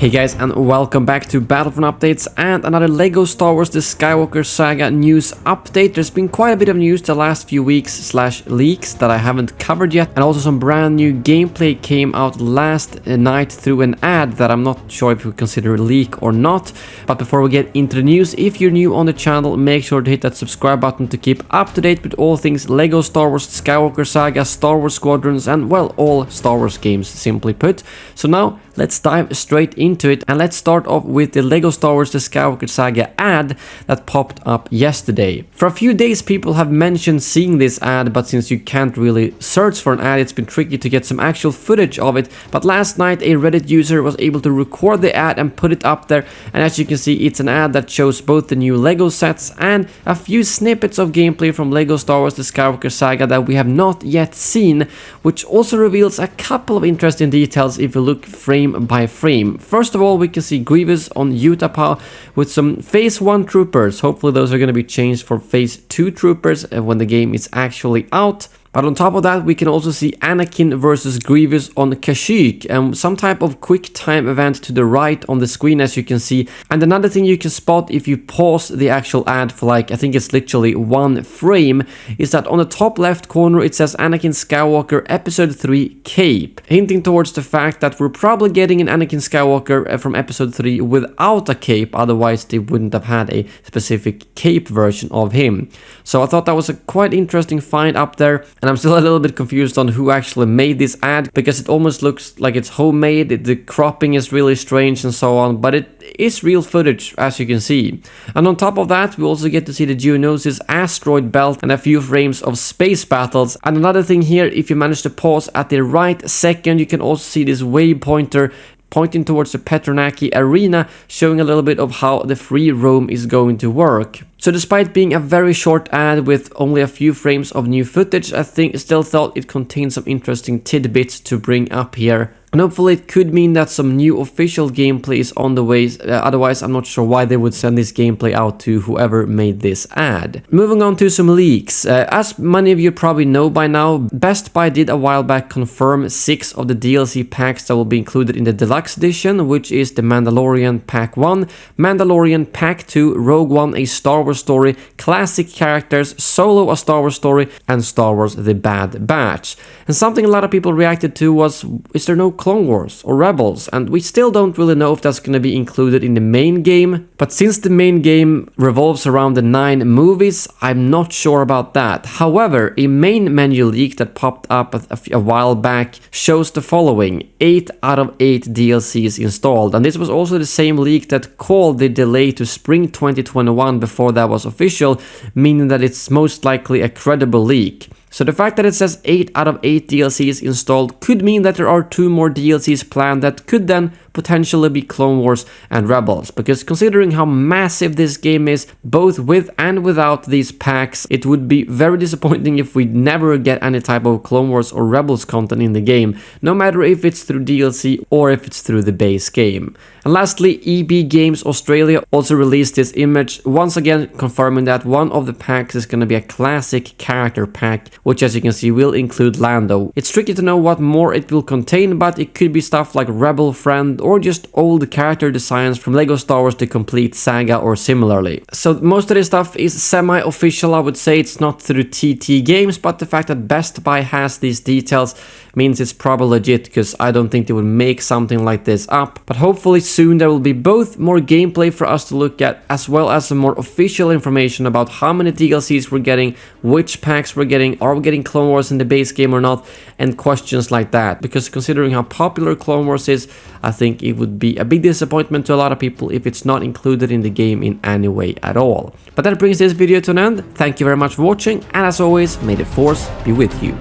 Hey guys, and welcome back to Battlefront Updates and another LEGO Star Wars The Skywalker Saga news update. There's been quite a bit of news the last few weeks / leaks that I haven't covered yet, and also some brand new gameplay came out last night through an ad that I'm not sure if we consider a leak or not. But before we get into the news, if you're new on the channel, make sure to hit that subscribe button to keep up to date with all things LEGO Star Wars Skywalker Saga, Star Wars Squadrons, and well, all Star Wars games simply put. So now let's dive straight into it, and let's start off with the LEGO Star Wars The Skywalker Saga ad that popped up yesterday. For a few days people have mentioned seeing this ad, but since you can't really search for an ad, it's been tricky to get some actual footage of it. But last night a Reddit user was able to record the ad and put it up there, and as you can see, it's an ad that shows both the new LEGO sets and a few snippets of gameplay from LEGO Star Wars The Skywalker Saga that we have not yet seen, which also reveals a couple of interesting details if you look frame by frame. First of all, we can see Grievous on Utapau with some Phase 1 troopers. Hopefully those are going to be changed for Phase 2 troopers when the game is actually out. But on top of that, we can also see Anakin versus Grievous on Kashyyyk, and some type of quick time event to the right on the screen, as you can see. And another thing you can spot if you pause the actual ad for I think it's literally one frame, is that on the top left corner it says Anakin Skywalker Episode 3 Cape, hinting towards the fact that we're probably getting an Anakin Skywalker from Episode 3 without a cape, otherwise they wouldn't have had a specific cape version of him. So I thought that was a quite interesting find up there. And I'm still a little bit confused on who actually made this ad, because it almost looks like it's homemade, the cropping is really strange and so on, but it is real footage, as you can see. And on top of that, we also get to see the Geonosis asteroid belt and a few frames of space battles. And another thing here, if you manage to pause at the right second, you can also see this waypointer pointing towards the Petronaki arena, showing a little bit of how the free roam is going to work. So despite being a very short ad with only a few frames of new footage, I still thought it contained some interesting tidbits to bring up here. And hopefully it could mean that some new official gameplay is on the way, otherwise I'm not sure why they would send this gameplay out to whoever made this ad. Moving on to some leaks. As many of you probably know by now, Best Buy did a while back confirm 6 of the DLC packs that will be included in the Deluxe Edition, which is the Mandalorian Pack 1, Mandalorian Pack 2, Rogue One A Star Wars Story, Classic Characters, Solo A Star Wars Story, and Star Wars The Bad Batch. And something a lot of people reacted to was, is there no Clone Wars or Rebels? And we still don't really know if that's going to be included in the main game, but since the main game revolves around the 9 movies, I'm not sure about that. However, a main menu leak that popped up a while back shows the following: 8 out of 8 DLCs installed, and this was also the same leak that called the delay to spring 2021 before that was official, meaning that it's most likely a credible leak. So the fact that it says 8 out of 8 DLCs installed could mean that there are 2 more DLCs planned that could then potentially be Clone Wars and Rebels, because considering how massive this game is, both with and without these packs, it would be very disappointing if we never get any type of Clone Wars or Rebels content in the game, no matter if it's through DLC or if it's through the base game. And lastly, EB Games Australia also released this image, once again confirming that one of the packs is going to be a classic character pack, which as you can see will include Lando. It's tricky to know what more it will contain, but it could be stuff like Rebel Friend or just old character designs from LEGO Star Wars The Complete Saga or similarly. So most of this stuff is semi-official, I would say. It's not through TT Games, but the fact that Best Buy has these details means it's probably legit, because I don't think they would make something like this up. But hopefully soon there will be both more gameplay for us to look at, as well as some more official information about how many DLCs we're getting, which packs we're getting, are we getting Clone Wars in the base game or not, and questions like that. Because considering how popular Clone Wars is, I think it would be a big disappointment to a lot of people if it's not included in the game in any way at all. But that brings this video to an end. Thank you very much for watching, and as always, may the Force be with you.